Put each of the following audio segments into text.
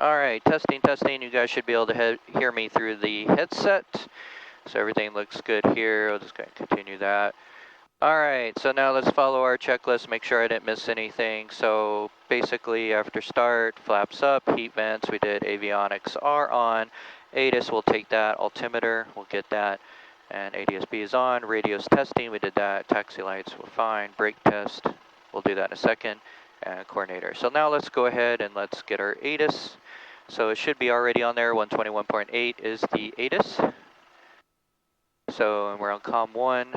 All right, testing, testing. You guys should be able to hear me through the headset. So everything looks good here. I'll just continue that. All right, so now let's follow our checklist, make sure I didn't miss anything. So basically after start, flaps up, heat vents, we did avionics are on. ATIS, we'll take that. Altimeter, we'll get that. And ADS-B is on. Radios testing, we did that. Taxi lights, we're fine. Brake test, we'll do that in a second. And coordinator. So now let's go ahead and let's get our ATIS. So it should be already on there. 121.8 is the ATIS. So and we're on COM 1.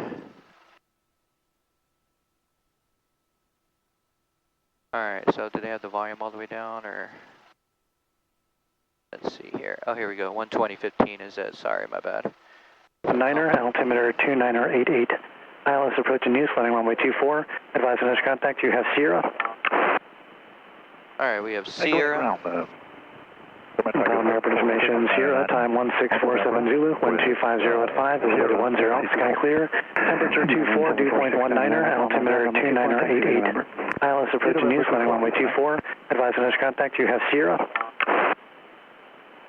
Alright, so do they have the volume all the way down, or? Let's see here. Oh, here we go. 120.15 is it. Sorry, my bad. Niner, altimeter 2988. ILS approaching you, flying runway 24. Advise on contact, you have Sierra. Alright, we have Sierra. Airport information, Sierra, time 1647 Zulu, 1250 at 5, 010, sky clear. Temperature 24, dew point 19er, altimeter 2988. ILS approaching you, flying runway 24. Advise on contact, you have Sierra.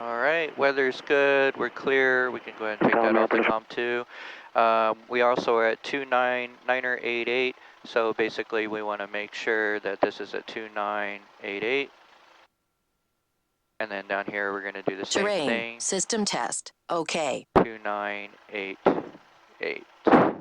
Alright, weather's good, we're clear, we can go ahead and take that off the COM 2. We also are at 2988, so basically we want to make sure that this is at 2988. And then down here we're going to do the same thing. System test, okay. 2988. So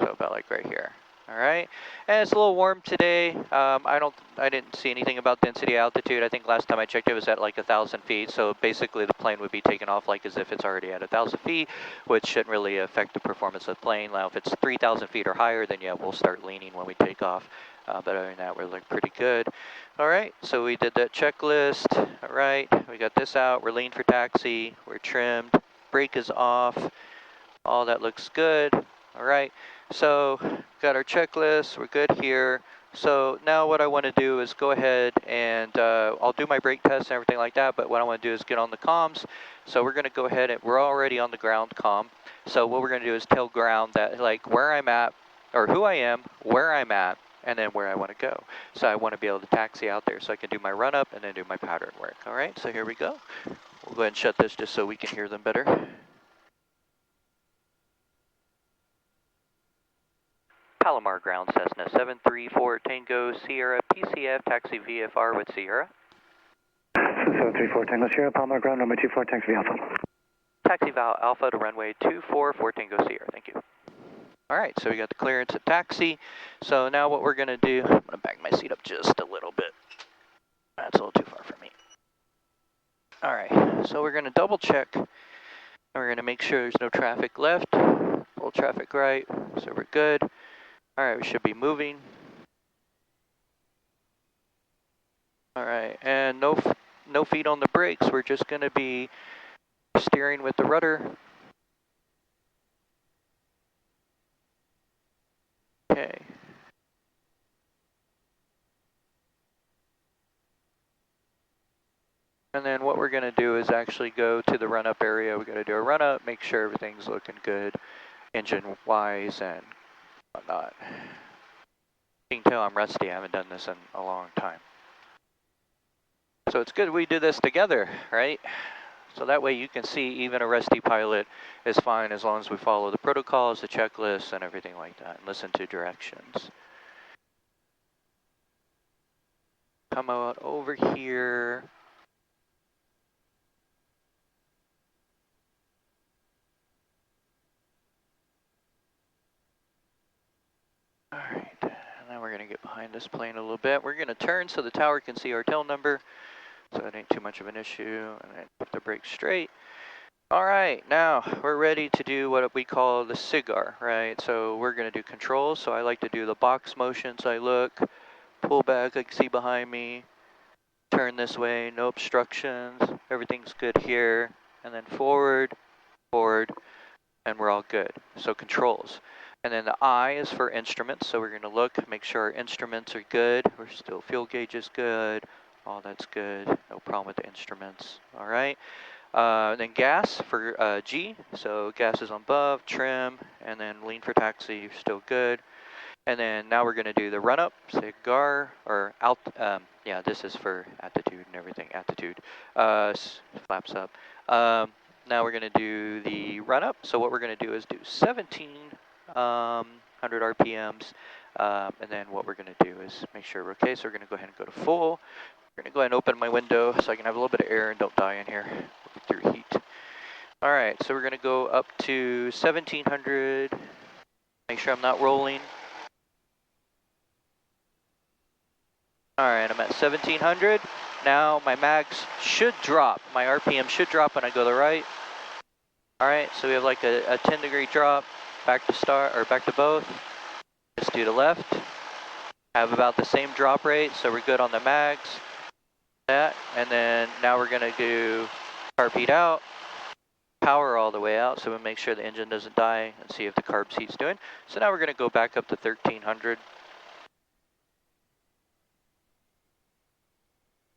about like right here. All right, and it's a little warm today. I didn't see anything about density altitude. I think last time I checked it was at like 1,000 feet. So basically the plane would be taken off like as if it's already at 1,000 feet, which shouldn't really affect the performance of the plane. Now if it's 3,000 feet or higher, then yeah, we'll start leaning when we take off. But other than that, we're looking pretty good. All right, so we did that checklist. All right, we got this out. We're lean for taxi. We're trimmed. Brake is off. All that looks good. All right, so got our checklist. We're good here. So now what I want to do is go ahead and I'll do my brake test and everything like that. But what I want to do is get on the comms. So we're going to go ahead and we're already on the ground comm. So what we're going to do is tell ground that like where I'm at or who I am, where I'm at, and then where I want to go. So I want to be able to taxi out there so I can do my run up and then do my pattern work. All right, so here we go. We'll go ahead and shut this just so we can hear them better. Palomar ground Cessna 734 Tango Sierra PCF taxi VFR with Sierra. 734 Tango Sierra, Palomar ground runway 24 taxi Alpha. Taxi Val Alpha to runway 24 for Tango Sierra, thank you. All right, so we got the clearance at taxi. So now what we're going to do, I'm going to back my seat up just a little bit. That's a little too far for me. All right, so we're going to double check. And we're going to make sure there's no traffic left, full traffic right, so we're good. All right, we should be moving. All right, and no feet on the brakes. We're just going to be steering with the rudder. Okay. And then what we're going to do is actually go to the run-up area. We're going to do a run-up, make sure everything's looking good, engine-wise and whatnot. You can tell I'm rusty. I haven't done this in a long time. So it's good we do this together, right? So that way you can see even a rusty pilot is fine as long as we follow the protocols, the checklists, and everything like that, and listen to directions. Come out over here. All right, and then we're going to get behind this plane a little bit. We're going to turn so the tower can see our tail number, so it ain't too much of an issue, and then put the brakes straight. All right, now we're ready to do what we call the cigar, right? So we're going to do controls. So I like to do the box motions. I look, pull back, I can see behind me, turn this way, no obstructions, everything's good here, and then forward, forward, and we're all good. So controls. And then the I is for instruments. So we're going to look, make sure our instruments are good. We're still fuel gauge is good. All that's good. No problem with the instruments. All right. Then gas for G. So gas is on above, trim, and then lean for taxi. You're still good. And then now we're going to do the run up, cigar, or alt. Yeah, this is for attitude and everything. Attitude, flaps up. Now we're going to do the run up. So what we're going to do is do 1700 RPMs. And then what we're going to do is make sure we're okay. So we're going to go ahead and go to full. We're going to go ahead and open my window so I can have a little bit of air and don't die in here through heat. All right, so we're going to go up to 1700. Make sure I'm not rolling. All right, I'm at 1700. Now my mags should drop. My RPM should drop when I go to the right. All right, so we have like a 10-degree drop. Back to start, or back to both. Just do the left. Have about the same drop rate, so we're good on the mags. That, and then now we're gonna do carb heat out, power all the way out, so we make sure the engine doesn't die, and see if the carb heat's doing. So now we're gonna go back up to 1300.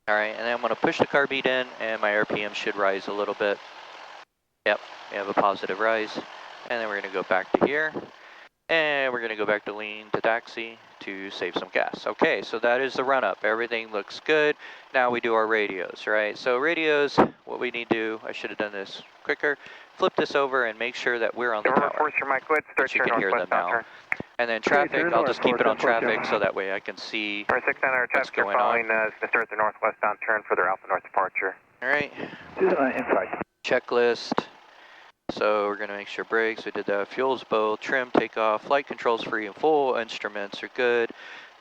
All right, and then I'm gonna push the carb heat in, and my RPM should rise a little bit. Yep, we have a positive rise. And then we're gonna go back to here. And we're going to go back to lean to taxi to save some gas. Okay, so that is the run up. Everything looks good. Now we do our radios, right? So radios, what we need to do, I should have done this quicker. Flip this over and make sure that we're on the tower. Force your mic width, start You can hear them now. And then traffic, I'll just keep it on traffic so that way I can see what's going on. Start the northwest downturn for their Alpha North departure. All right. Inside. Checklist. So we're going to make sure brakes, we did that. Fuel's both, trim, takeoff, flight controls free and full, instruments are good.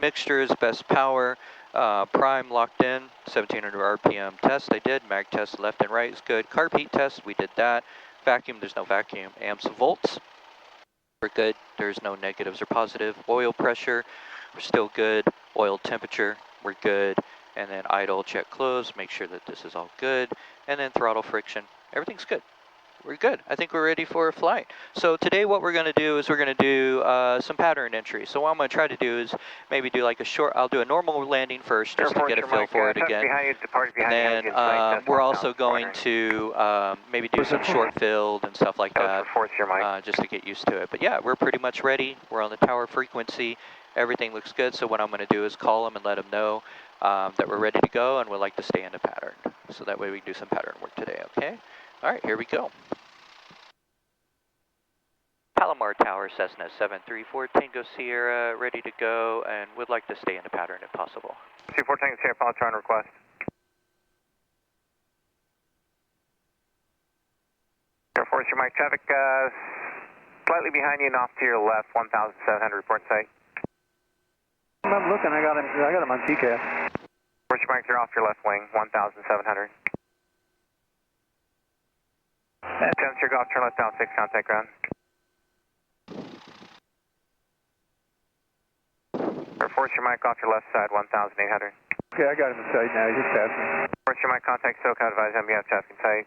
Mixtures, best power, prime locked in, 1700 RPM test I did, mag test left and right is good. Carb heat test, we did that. Vacuum, there's no vacuum. Amps, volts, we're good. There's no negatives or positive. Oil pressure, we're still good. Oil temperature, we're good. And then idle, check close, make sure that this is all good. And then throttle friction, everything's good. We're good. I think we're ready for a flight. So today what we're going to do is we're going to do some pattern entry. So what I'm going to try to do is maybe do like a short, I'll do a normal landing first just to get a feel for it again. And then we're also going to maybe do some short field and stuff like that just to get used to it. But yeah, we're pretty much ready. We're on the tower frequency. Everything looks good. So what I'm going to do is call them and let them know that we're ready to go and we'd like to stay in the pattern. So that way we can do some pattern work today, okay? All right, here we go. Palomar Tower, Cessna 734, Tango Sierra, ready to go, and would like to stay in the pattern if possible. 24 Tango Sierra, Palomar request. Air Force, your mic traffic, slightly behind you and off to your left, 1,700 report site. I'm looking, I got him on TCAS. Force, your mics are off your left wing, 1,700. Temperature golf, turn left down 6, contact ground. Force your mic off your left side, 1,800. Okay, I got him in sight now, he's just passing. Force your mic, contact SoCal, advise MBF traffic in sight.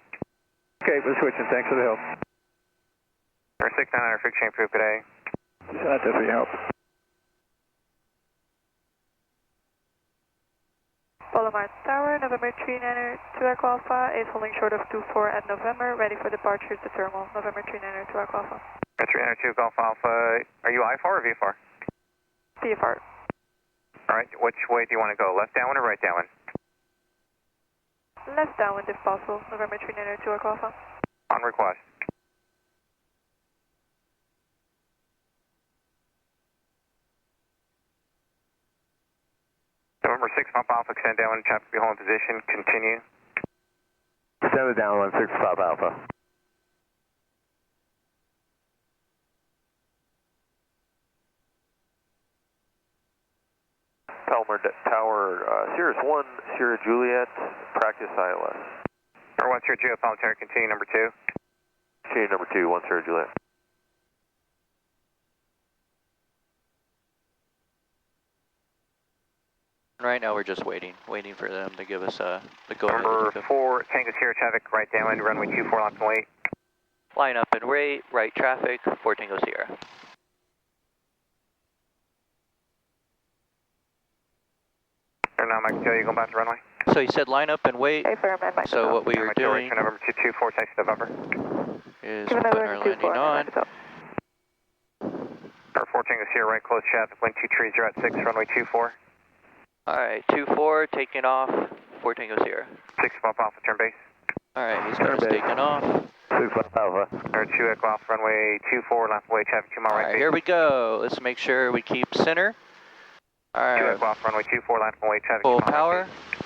Okay, we're switching, thanks for the help. Or 6,900 friction approved today. That definitely help. Palomar Tower, November 39er, 2 Echo Alpha is holding short of 24 at November, ready for departure to thermal. November 39er, 2 Echo Alpha. 39er, 2 Golf Alpha, are you IFR or VFR? VFR. Alright, which way do you want to go, left downwind or right downwind? Left downwind if possible, November 39er, 2 Echo Alpha. On request. November 6, Pop Alpha, extend downwind, traffic be holding position, continue. 7 downwind, 6 Pop Alpha. Palomar Tower, Sirius 1, Sierra Juliet, practice ILS. Or 1 Sierra Juliet, Palomar Tower, continue number 2. Continue number 2, 1 Sierra Juliet. Right now we're just waiting for them to give us the go-ahead. Number 4, Tango Sierra traffic, right downwind, runway 24, lock and wait. Line up and wait, right traffic, 4 Tango Sierra. Or now, Mike, Joe, you going back to runway? So you said line up and wait. So what we were doing November 224, taxi November. is we're putting our landing on. Or 4 Tango Sierra, right close traffic, wind 230 at 6, runway 24. Alright, 2-4, taking off, 4 Tango Sierra. 6 Pop Alpha, turn base. Alright, he's got us taking off. 6 Pop Alpha. Or 2 Echo Alpha, runway 24, left away, traffic 2 mile right Alright, base. here we go. Let's make sure we keep center. 2 Alright, Echo Alpha, runway 24, left away, traffic 2 full mile power. right base.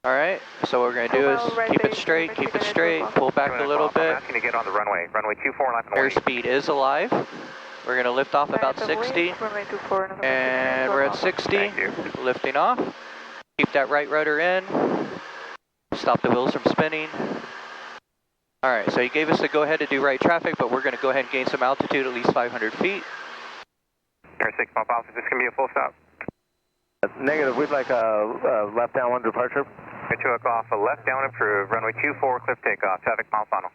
Alright, so what we're going to do is keep it straight, pull back a little I'm bit. asking to get on the runway 24, left away. Airspeed is alive. We're going to lift off about 60. And we're at 60, lifting off. Keep that right rudder in. Stop the wheels from spinning. Alright, so he gave us the go ahead to do right traffic, but we're going to go ahead and gain some altitude, at least 500 feet. Air 6 Pop Alpha, is this going to be a full stop? Negative, we'd like a left downwind departure. 2 Echo Alpha, left down approved, runway 24, cliff takeoff, traffic mile final.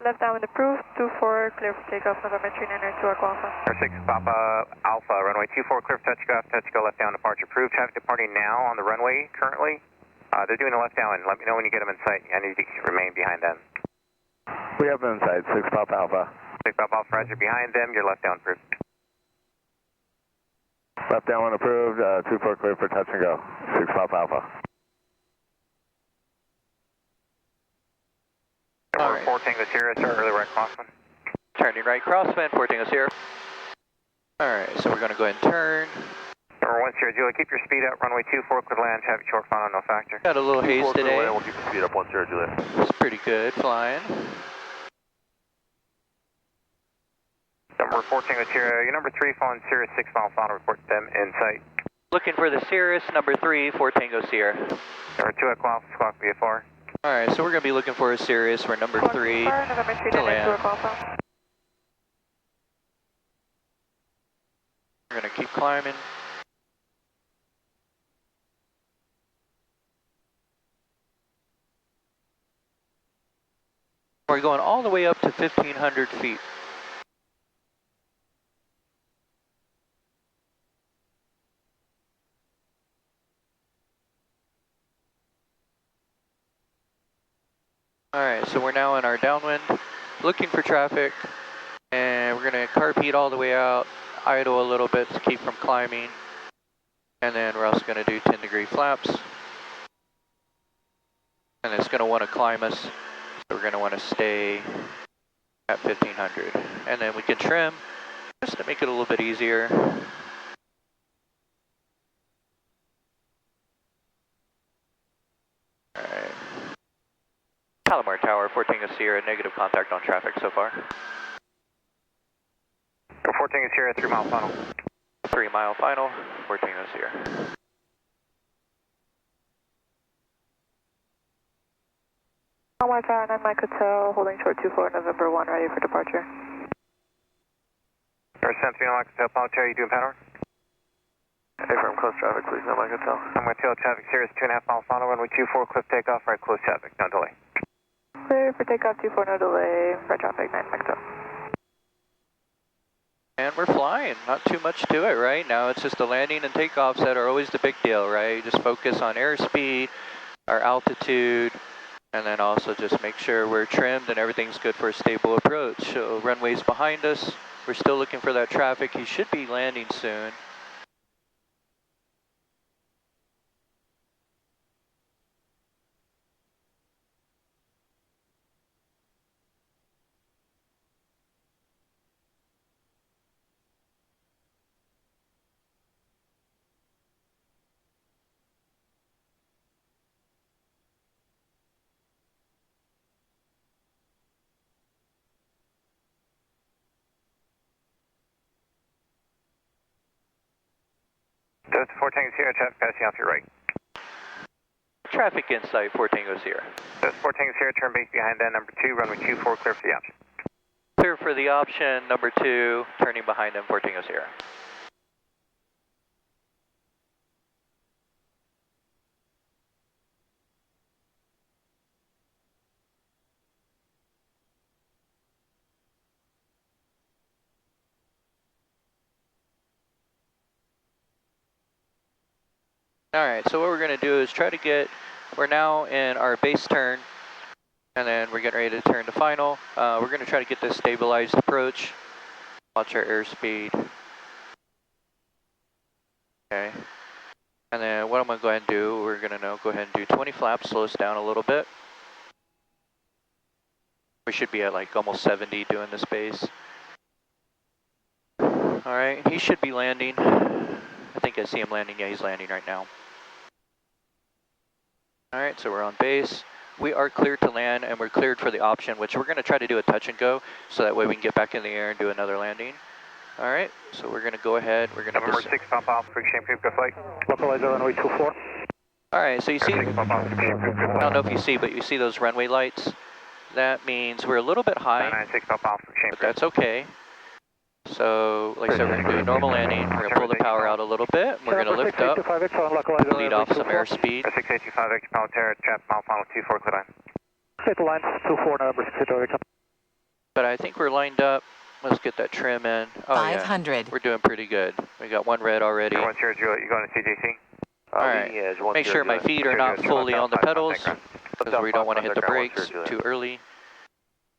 Left downwind approved, 24, clear for takeoff, November 39er, 2 Echo Alpha. Air 6 Papa Alpha, runway 24, clear for touch go left down departure approved, traffic departing now on the runway currently. They're doing a left down, let me know when you get them in sight. I need to remain behind them. We have them in sight, 6 Pop Alpha. 6 Papa Alpha, roger, behind them, you're left down approved. Left downwind approved, 24 clear for touch and go, 6 Pop Alpha. Alright. 4 Tango Sierra, sir, early right crosswind. Turning right crosswind, 4 Tango Sierra. Alright, so we're going to go ahead and turn. Number 1 Sierra Juliet, keep your speed up, runway 24, clear land, traffic short final, no factor. Got a little haze today. We'll keep the speed up, 1 Sierra Juliet. It's pretty good flying. Number 4 Tango Sierra, your number 3 following Sierra 6 mile final, report them in sight. Looking for the Cirrus, number 3, 4 Tango Sierra. Number 2 Echo Alpha, Squawk VFR. Alright, so we're going to be looking for a Cirrus for number 3 to land. We're going to keep climbing. We're going all the way up to 1,500 feet. Alright, so we're now in our downwind, looking for traffic, and we're going to carb heat all the way out, idle a little bit to keep from climbing, and then we're also going to do 10-degree flaps. And it's going to want to climb us, so we're going to want to stay at 1,500. And then we can trim, just to make it a little bit easier. Alright. Palomar Tower, 4 Tango Sierra, negative contact on traffic so far. 4 Tango Sierra, 3 mile final. 3 mile final, 4 Tango Sierra. Palomar Tower, 9 Mike Hotel, holding short 24, November 1, ready for departure. Air 7 Mike Hotel, Palomar Tower, you doing pattern? Hey, from close traffic, please, no Mike Hotel. I'm going to tell traffic Sierra 2.5 mile final, runway 24, cliff takeoff, right close traffic, no delay. Clear for takeoff, 24, no delay, right traffic, 9 Mike Hotel. And we're flying, not too much to it, right? Now it's just the landing and takeoffs that are always the big deal, right? Just focus on airspeed, our altitude, and then also just make sure we're trimmed and everything's good for a stable approach. So runway's behind us, we're still looking for that traffic. He should be landing soon. Delta 4 Tango Sierra, traffic passing off your right. Traffic in sight, 4 Tango Sierra. Delta 4 Tango Sierra, turn base behind that, number 2, runway 24, clear for the option. Clear for the option, number 2, turning behind him, 4 Tango Sierra. Alright, so what we're going to do is try to get, we're now in our base turn, and then we're getting ready to turn to final. We're going to try to get this stabilized approach, watch our airspeed, Okay. And then what I'm going to go ahead and do, we're going to go ahead and do 20 flaps, slow us down a little bit. We should be at like almost 70 doing this base. All right, he should be landing. I think I see him landing. Yeah, he's landing right now. All right, so we're on base. We are cleared to land, and we're cleared for the option, which we're going to try to do a touch and go, so that way we can get back in the air and do another landing. All right, so we're going to go ahead. We're going to November 6, pump off, for exchange proof, go flight. Localizer runway 24. All right, so you see, 6, pump off, for exchange proof, go I flight. don't know if you see, but you see those runway lights? That means we're a little bit high, 996, pump off, for exchange but proof. that's okay. So, like I said, we're going to do a normal landing. We're going to pull the power out a little bit. We're going to lift up, lead off some airspeed. 6825 Victor Palantir, trap mile final 24, clear line. State line 24, November 6825. But I think we're lined up. Let's get that trim in. Oh, 500. yeah. We're doing pretty good. We got one red already. 100, you going to CJC? All right. Make sure my feet are not fully on the pedals, because we don't want to hit the brakes too early.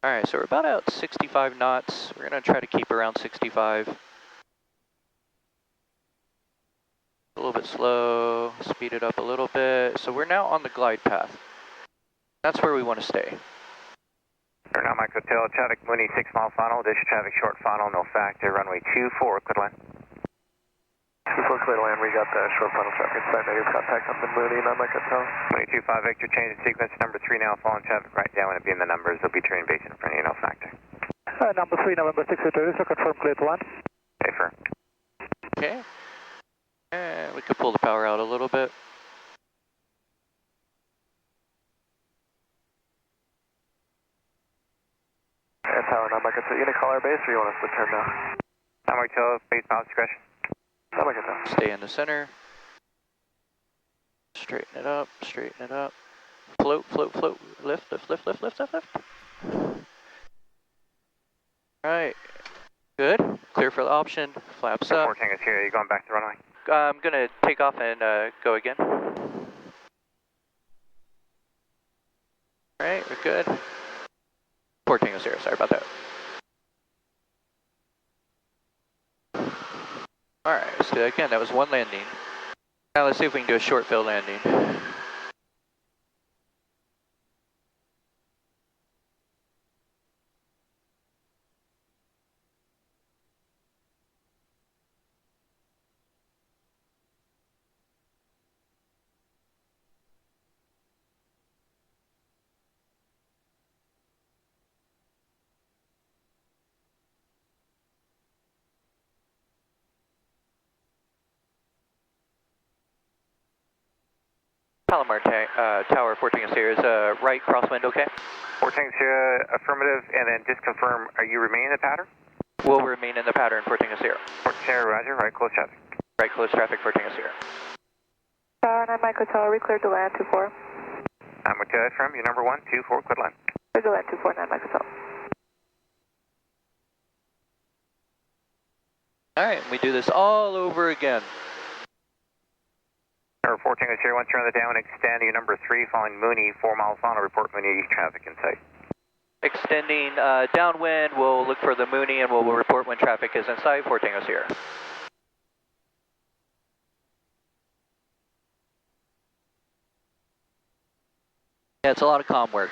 All right, so we're about at 65 knots. We're going to try to keep around 65. A little bit slow, speed it up a little bit. So we're now on the glide path. That's where we want to stay. Now Mike Hotel, traffic Mooney 6 mile final, dish traffic short final, no factor, runway 24, clear line. 24 clear line, we got the short final traffic inside, negative contact on the Mooney, not Mike Hotel. 225 Victor, change of sequence, number 3 now, following traffic right down, when it be in the numbers, there'll be terrain base in front of you, no factor. Number 3, November 6, so confirm clear to land. Safer. Okay. And we could pull the power out a little bit. And tower, not Mike Hotel. You gonna call our base or you want us to turn now? Now Mike Hotel, base pilot discretion. Not Mike Hotel. Stay in the center. Straighten it up, straighten it up. Float, float, float. Lift, lift, lift, lift, lift, lift, lift. All right. Good. Clear for the option. Flaps up. 14 is here, you going back to runway? I'm going to take off and go again. All right, we're good. 14 is here, sorry about that. All right, let's do that again. That was one landing. Now let's see if we can do a short fill landing. Palomar Tower 14 is here. Is right crosswind okay? 14 is here, affirmative, and then just confirm, are you remaining in the pattern? We'll remain in the pattern. 14 is here. 14 here, roger, right close traffic. Right close traffic. 14 is here. Tower 9 Mike Hotel, we cleared to land 24. I'm okay from you, number 1, 24, clear line. Cleared to land 24, 9 Mike Hotel. All right, we do this all over again. Number 14 is here, once you're on the down, extend you number 3, following Mooney, 4 miles final, report Mooney east traffic in sight. Extending downwind, we'll look for the Mooney and we'll report when traffic is in sight. 14 is here. Yeah, it's a lot of comm work.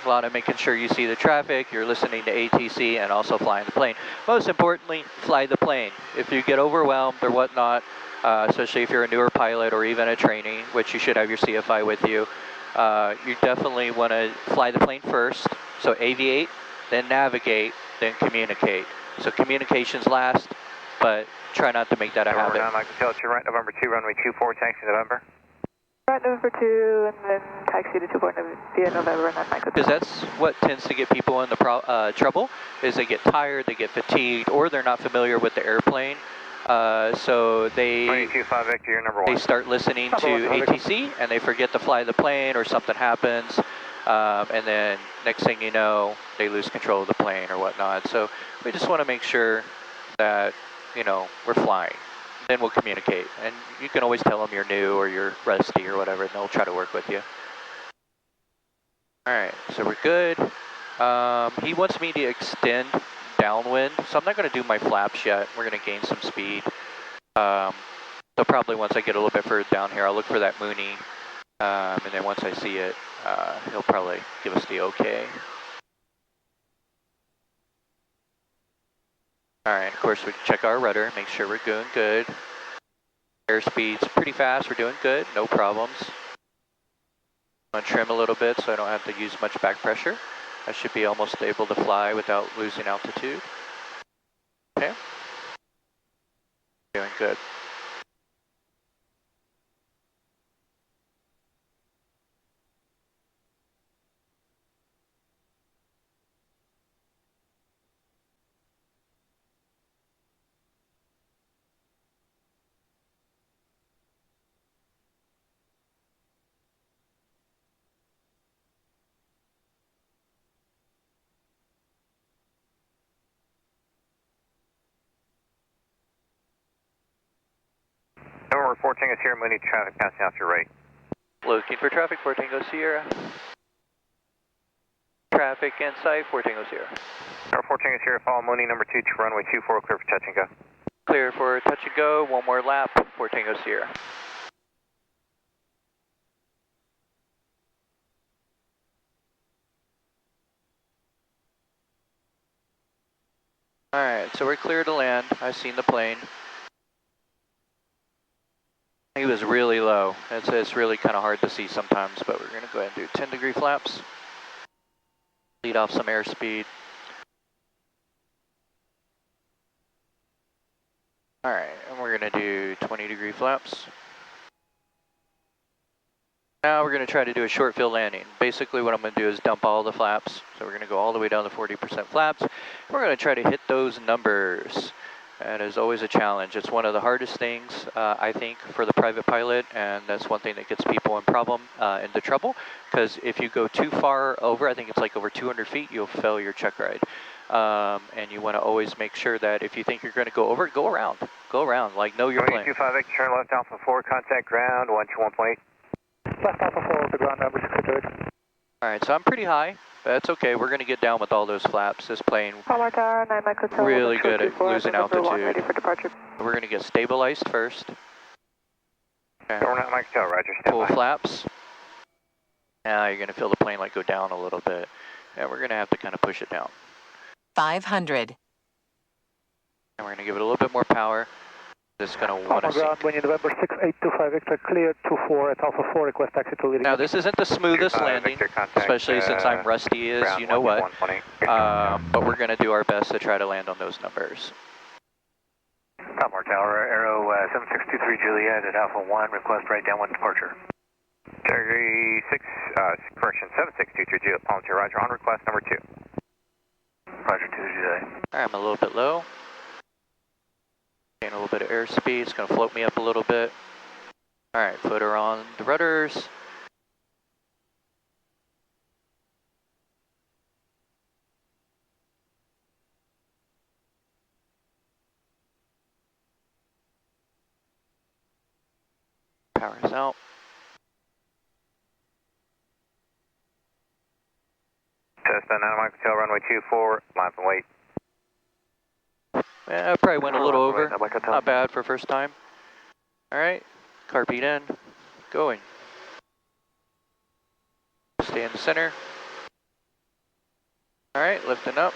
A lot of making sure you see the traffic, you're listening to ATC, and also flying the plane. Most importantly, fly the plane. If you get overwhelmed or whatnot, especially if you're a newer pilot or even a trainee, which you should have your CFI with you, you definitely want to fly the plane first. So aviate, then navigate, then communicate. So communications last, but try not to make that a habit. Now, Mike Hotel, to your right, November 2, runway 24, taxi November. Right, November 2, and then taxi to 24 via November, and then Mike Hotel. Because that's what tends to get people in the trouble, is they get tired, they get fatigued, or they're not familiar with the airplane. So they 225 Victor, you're number 1. they start listening to ATC and they forget to fly the plane, or something happens, and then next thing you know, they lose control of the plane or whatnot. So we just want to make sure that, you know, we're flying. Then we'll communicate, and you can always tell them you're new or you're rusty or whatever, and they'll try to work with you. All right, so we're good. He wants me to extend downwind, so I'm not going to do my flaps yet. We're going to gain some speed. So probably once I get a little bit further down here, I'll look for that Mooney, and then once I see it, he'll probably give us the okay. All right, of course we check our rudder, make sure we're doing good. Airspeed's pretty fast, we're doing good, no problems. I'm gonna trim a little bit so I don't have to use much back pressure. I should be almost able to fly without losing altitude. Okay. Doing good. November 4 Tango Sierra, Mooney traffic passing out to your right. Looking for traffic, 4 Tango Sierra. Traffic in sight, 4 Tango Sierra. November 4 Tango Sierra, follow Mooney number 2 to runway 24, clear for touch and go. Clear for touch and go, one more lap, 4 Tango Sierra. Alright, so we're clear to land. I've seen the plane. He was really low. It's really kind of hard to see sometimes, but we're going to go ahead and do 10-degree flaps. Lead off some airspeed. Alright, and we're going to do 20-degree flaps. Now we're going to try to do a short field landing. Basically what I'm going to do is dump all the flaps. So we're going to go all the way down to 40% flaps. We're going to try to hit those numbers. That is always a challenge. It's one of the hardest things, I think, for the private pilot, and that's one thing that gets people into trouble, because if you go too far over, I think it's like over 200 feet, you'll fail your check ride. And you want to always make sure that if you think you're going to go over, go around, like know your plane. 25X, turn left Alpha 4, contact ground, 121.8. Left Alpha 4 with the ground number 600. Alright, so I'm pretty high, but that's okay. We're going to get down with all those flaps. This plane Palomar Tower, 9 Mike Hotel. really good at losing altitude. Ready for departure. We're going to get stabilized first. Okay. We're not Mike Hotel, Roger, Pull stand by. flaps. Now you're going to feel the plane like go down a little bit. And we're going to have to kind of push it down. 500. And we're going to give it a little bit more power. It's going to want to ground, sink. when you November 6825 Victor, clear 24 at Alpha 4, request taxi to leading. Now this isn't the smoothest 25 landing, Victor, contact, especially since I'm rusty as ground, you know what. 121.8. But we're going to do our best to try to land on those numbers. Palomar Tower, Aero 7623 Juliet at Alpha 1, request right downwind departure. Category 6, correction, 7623 Juliet, Palm 2, Roger, on request number 2. Roger 2 Juliet. Alright, I'm a little bit low. Gain a little bit of airspeed. It's going to float me up a little bit. Alright, footer on the rudders. Power is out. Cessna 9 Mike Hotel, runway 24, line and wait. Yeah, I probably went a little over. Not bad for first time. Alright, carpet in. Going. Stay in the center. Alright, lifting up.